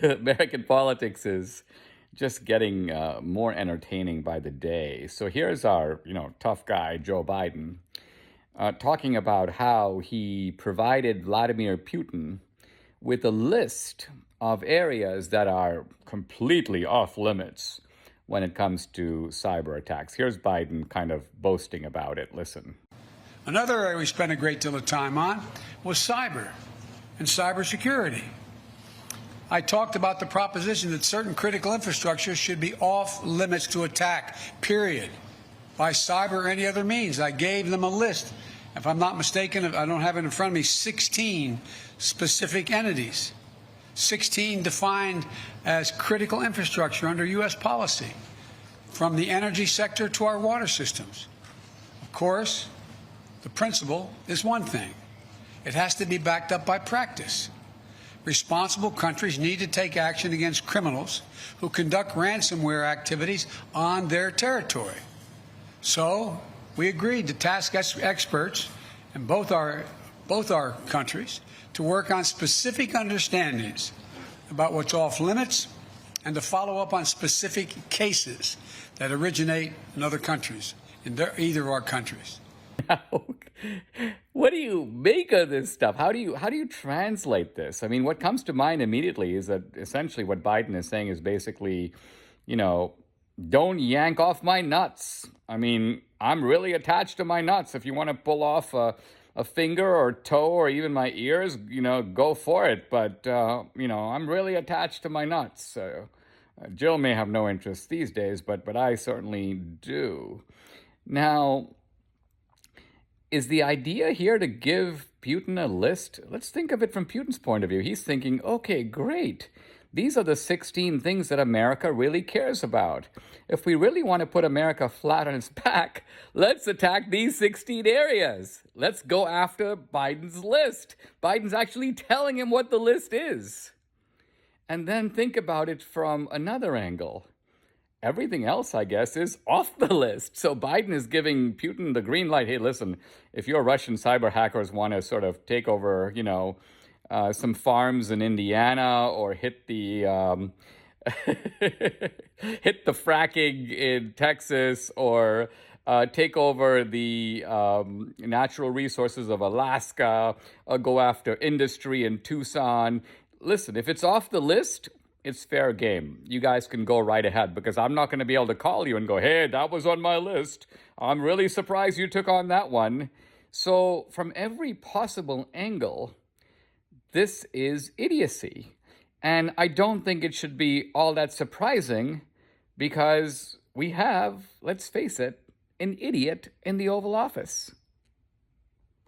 American politics is just getting more entertaining by the day. So here's our, tough guy, Joe Biden, talking about how he provided Vladimir Putin with a list of areas that are completely off limits when it comes to cyber attacks. Here's Biden kind of boasting about it. Listen. Another area we spent a great deal of time on was cyber and cybersecurity. I talked about the proposition that certain critical infrastructure should be off limits to attack, period, by cyber or any other means. I gave them a list. If I'm not mistaken, I don't have it in front of me, 16 specific entities, 16 defined as critical infrastructure under U.S. policy, from the energy sector to our water systems. Of course, the principle is one thing. It has to be backed up by practice. Responsible countries need to take action against criminals who conduct ransomware activities on their territory. So we agreed to task experts in both our countries to work on specific understandings about what's off limits and to follow up on specific cases that originate in other countries, in either of our countries. What do you make of this stuff? How do you translate this? I mean, what comes to mind immediately is that essentially what Biden is saying is basically, don't yank off my nuts. I mean, I'm really attached to my nuts. If you want to pull off a finger or toe or even my ears, go for it. But, I'm really attached to my nuts. Jill may have no interest these days, but I certainly do. Now, is the idea here to give Putin a list? Let's think of it from Putin's point of view. He's thinking, okay, great. These are the 16 things that America really cares about. If we really want to put America flat on its back, let's attack these 16 areas. Let's go after Biden's list. Biden's actually telling him what the list is. And then think about it from another angle. Everything else, I guess, is off the list. So Biden is giving Putin the green light. Hey, listen, if your Russian cyber hackers want to sort of take over, some farms in Indiana or hit the hit the fracking in Texas or take over the natural resources of Alaska or go after industry in Tucson. Listen, if it's off the list, it's fair game. You guys can go right ahead because I'm not going to be able to call you and go, hey, that was on my list. I'm really surprised you took on that one. So from every possible angle, this is idiocy. And I don't think it should be all that surprising because we have, let's face it, an idiot in the Oval Office.